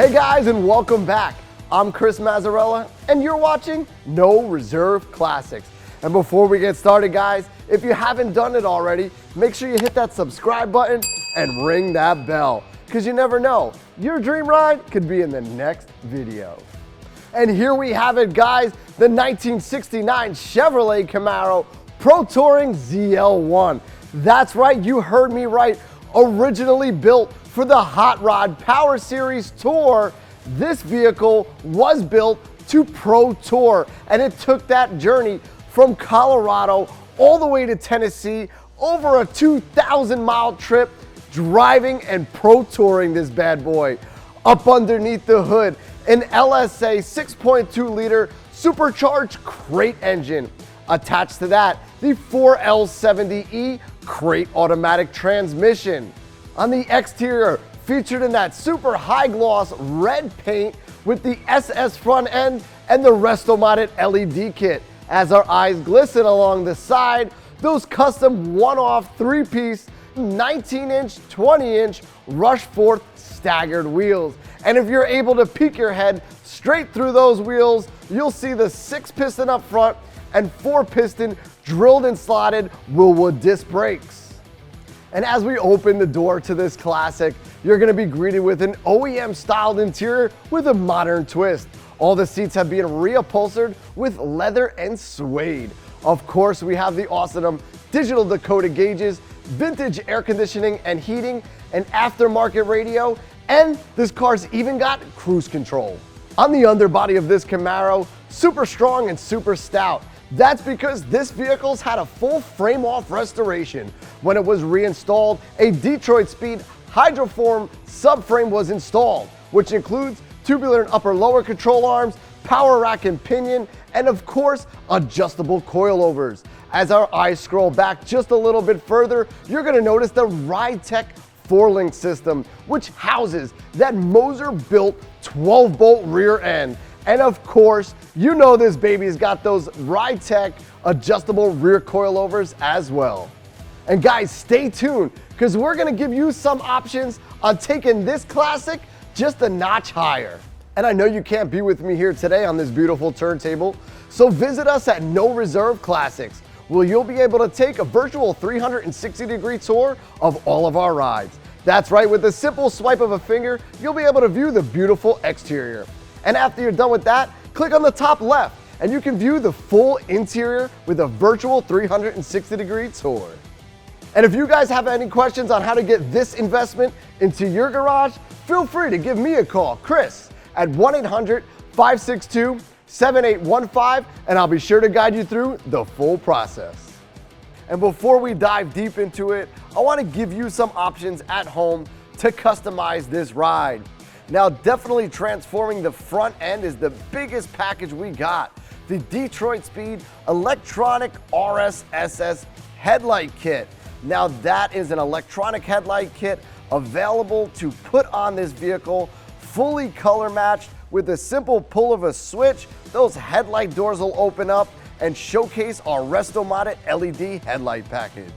Hey guys, and welcome back. I'm Chris Mazzarella, and you're watching No Reserve Classics. And before we get started, guys, if you haven't done it already, make sure you hit that subscribe button and ring that bell, because you never know, your dream ride could be in the next video. And here we have it, guys, the 1969 Chevrolet Camaro Pro Touring ZL1. That's right, you heard me right. Originally built for the Hot Rod Power Series Tour, this vehicle was built to Pro Tour, and it took that journey from Colorado all the way to Tennessee, over a 2,000-mile trip, driving and Pro Touring this bad boy. Up underneath the hood, an LSA 6.2-liter supercharged crate engine. Attached to that, the 4L70E crate automatic transmission. On the exterior, featured in that super high gloss red paint with the SS front end and the Restomod LED kit. As our eyes glisten along the side, those custom one-off 3-piece 19-inch, 20-inch Rushforth staggered wheels. And if you're able to peek your head straight through those wheels, you'll see the 6-piston up front and 4-piston drilled and slotted Wilwood disc brakes. And as we open the door to this classic, you're going to be greeted with an OEM-styled interior with a modern twist. All the seats have been reupholstered with leather and suede. Of course, we have the awesome digital Dakota gauges, vintage air conditioning and heating, an aftermarket radio, and this car's even got cruise control. On the underbody of this Camaro, super strong and super stout. That's because this vehicle's had a full frame-off restoration. When it was reinstalled, a Detroit Speed Hydroform Subframe was installed, which includes tubular and upper-lower control arms, power rack and pinion, and of course, adjustable coilovers. As our eyes scroll back just a little bit further, you're gonna notice the Ridetech 4-link system, which houses that Moser-built 12-bolt rear end. And of course, you know this baby's got those Ridetech adjustable rear coilovers as well. And guys, stay tuned, because we're gonna give you some options on taking this classic just a notch higher. And I know you can't be with me here today on this beautiful turntable, so visit us at No Reserve Classics, where you'll be able to take a virtual 360-degree tour of all of our rides. That's right, with a simple swipe of a finger, you'll be able to view the beautiful exterior. And after you're done with that, click on the top left, and you can view the full interior with a virtual 360-degree tour. And if you guys have any questions on how to get this investment into your garage, feel free to give me a call, Chris, at 1-800-562-7815, and I'll be sure to guide you through the full process. And before we dive deep into it, I want to give you some options at home to customize this ride. Now, definitely transforming the front end is the biggest package we got. The Detroit Speed Electronic RSSS Headlight Kit. Now, that is an electronic headlight kit available to put on this vehicle, fully color matched. With a simple pull of a switch, those headlight doors will open up and showcase our Restomod LED headlight package.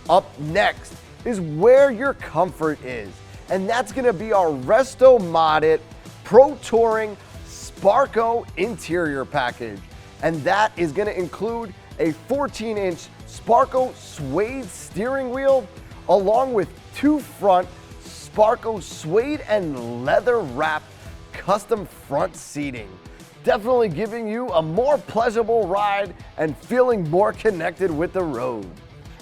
Up next is where your comfort is, and that's gonna be our Restomod Pro Touring Sparko interior package. And that is gonna include a 14-inch Sparko suede steering wheel, along with 2 front Sparko suede and leather wrapped custom front seating. Definitely giving you a more pleasurable ride and feeling more connected with the road.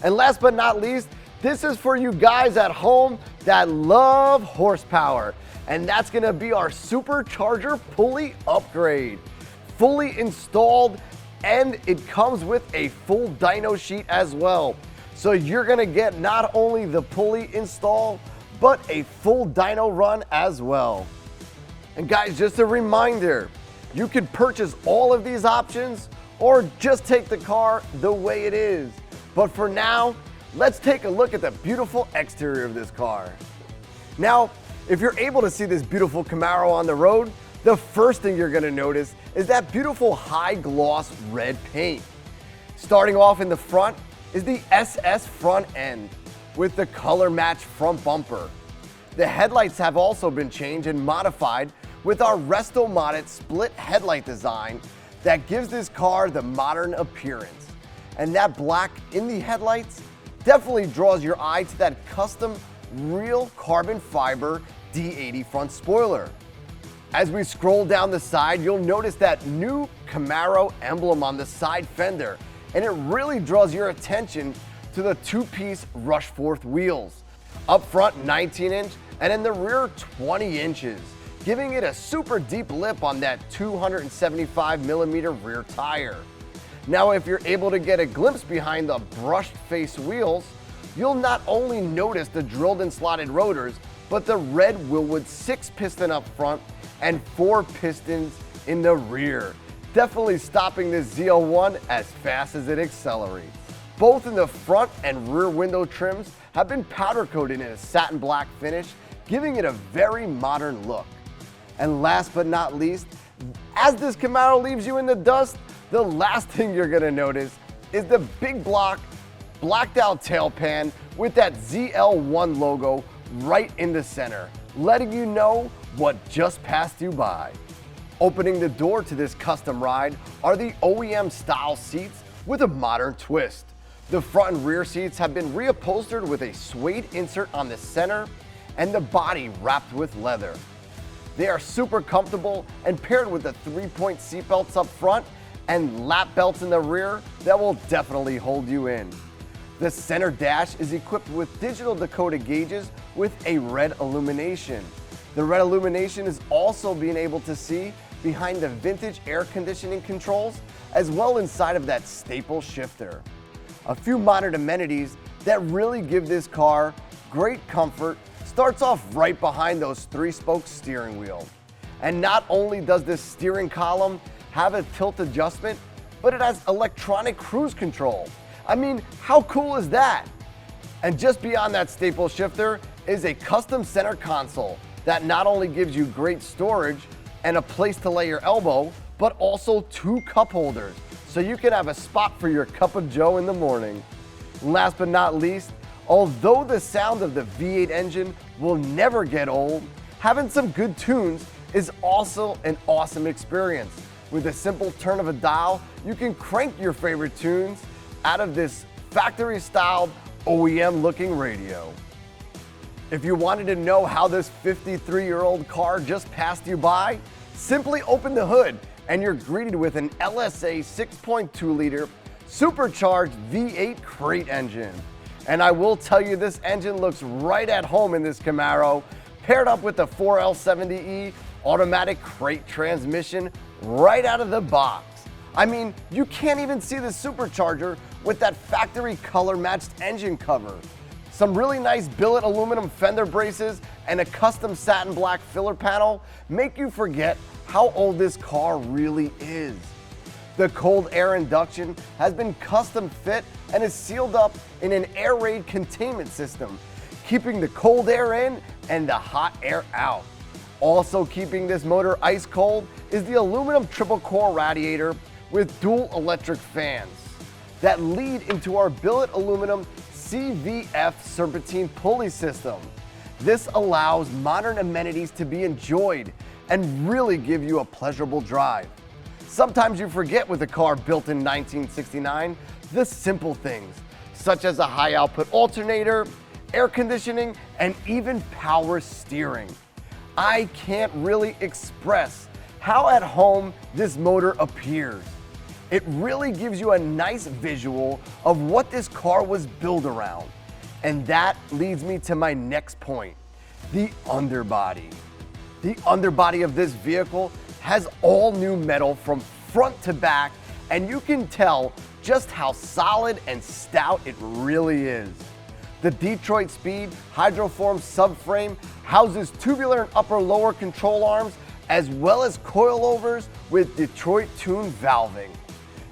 And last but not least, this is for you guys at home that love horsepower. And that's gonna be our Supercharger pulley upgrade. Fully installed, and it comes with a full dyno sheet as well. So you're gonna get not only the pulley install, but a full dyno run as well. And guys, just a reminder, you can purchase all of these options or just take the car the way it is. But for now, let's take a look at the beautiful exterior of this car. Now, if you're able to see this beautiful Camaro on the road, the first thing you're gonna notice is that beautiful high gloss red paint. Starting off in the front is the SS front end with the color matched front bumper. The headlights have also been changed and modified with our Restomod split headlight design that gives this car the modern appearance. And that black in the headlights definitely draws your eye to that custom real carbon fiber D80 front spoiler. As we scroll down the side, you'll notice that new Camaro emblem on the side fender, and it really draws your attention to the two-piece rush forth wheels. Up front 19-inch and in the rear 20 inches, giving it a super deep lip on that 275mm rear tire. Now if you're able to get a glimpse behind the brushed face wheels, you'll not only notice the drilled and slotted rotors, but the red Wilwood 6-piston up front and 4 pistons in the rear, definitely stopping this ZL1 as fast as it accelerates. Both in the front and rear window trims have been powder coated in a satin black finish, giving it a very modern look. And last but not least, as this Camaro leaves you in the dust, the last thing you're gonna notice is the big block, blacked out tail pan with that ZL1 logo right in the center, letting you know what just passed you by. Opening the door to this custom ride are the OEM style seats with a modern twist. The front and rear seats have been reupholstered with a suede insert on the center and the body wrapped with leather. They are super comfortable and paired with the 3-point seat belts up front and lap belts in the rear that will definitely hold you in. The center dash is equipped with digital Dakota gauges with a red illumination. The red illumination is also being able to see behind the vintage air conditioning controls as well inside of that staple shifter. A few modern amenities that really give this car great comfort starts off right behind those 3-spoke steering wheel. And not only does this steering column have a tilt adjustment, but it has electronic cruise control. I mean, how cool is that? And just beyond that staple shifter is a custom center console that not only gives you great storage and a place to lay your elbow, but also 2 cup holders, so you can have a spot for your cup of joe in the morning. Last but not least, although the sound of the V8 engine will never get old, having some good tunes is also an awesome experience. With a simple turn of a dial, you can crank your favorite tunes out of this factory-styled OEM-looking radio. If you wanted to know how this 53-year-old car just passed you by, simply open the hood and you're greeted with an LSA 6.2-liter supercharged V8 crate engine. And I will tell you, this engine looks right at home in this Camaro, paired up with the 4L70E automatic crate transmission right out of the box. I mean, you can't even see the supercharger with that factory color matched engine cover. Some really nice billet aluminum fender braces and a custom satin black filler panel make you forget how old this car really is. The cold air induction has been custom fit and is sealed up in an air raid containment system, keeping the cold air in and the hot air out. Also keeping this motor ice cold is the aluminum triple core radiator with dual electric fans that lead into our billet aluminum CVF serpentine pulley system. This allows modern amenities to be enjoyed and really give you a pleasurable drive. Sometimes you forget with a car built in 1969 the simple things, such as a high output alternator, air conditioning, and even power steering. I can't really express how at home this motor appears. It really gives you a nice visual of what this car was built around. And that leads me to my next point, the underbody. The underbody of this vehicle has all new metal from front to back, and you can tell just how solid and stout it really is. The Detroit Speed Hydroform Subframe houses tubular and upper-lower control arms, as well as coilovers with Detroit tuned valving.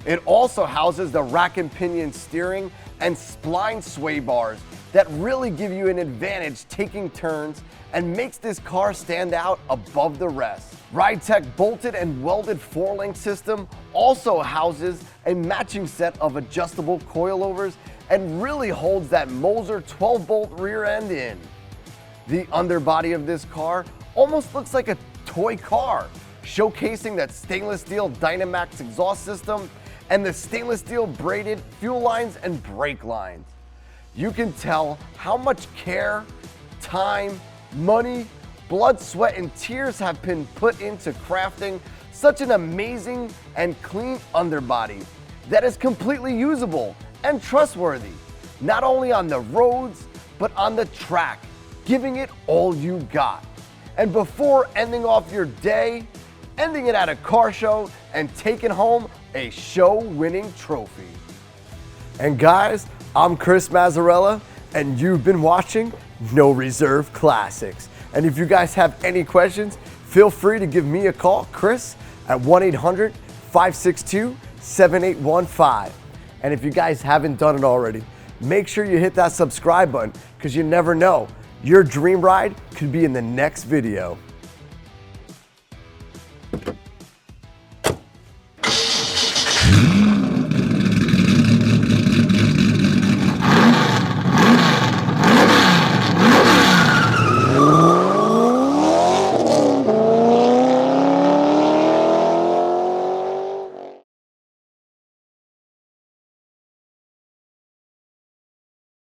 It also houses the rack and pinion steering and spline sway bars that really give you an advantage taking turns and makes this car stand out above the rest. Ridetech bolted and welded 4-link system also houses a matching set of adjustable coilovers and really holds that Moser 12-bolt rear end in. The underbody of this car almost looks like a toy car, showcasing that stainless steel Dynamax exhaust system and the stainless steel braided fuel lines and brake lines. You can tell how much care, time, money, blood, sweat, and tears have been put into crafting such an amazing and clean underbody that is completely usable and trustworthy, not only on the roads, but on the track, giving it all you got. And before ending off your day, ending it at a car show and taking home a show-winning trophy. And guys, I'm Chris Mazzarella, and you've been watching No Reserve Classics. And if you guys have any questions, feel free to give me a call, Chris, at 1-800-562-7815. And if you guys haven't done it already, make sure you hit that subscribe button, because you never know, your dream ride could be in the next video.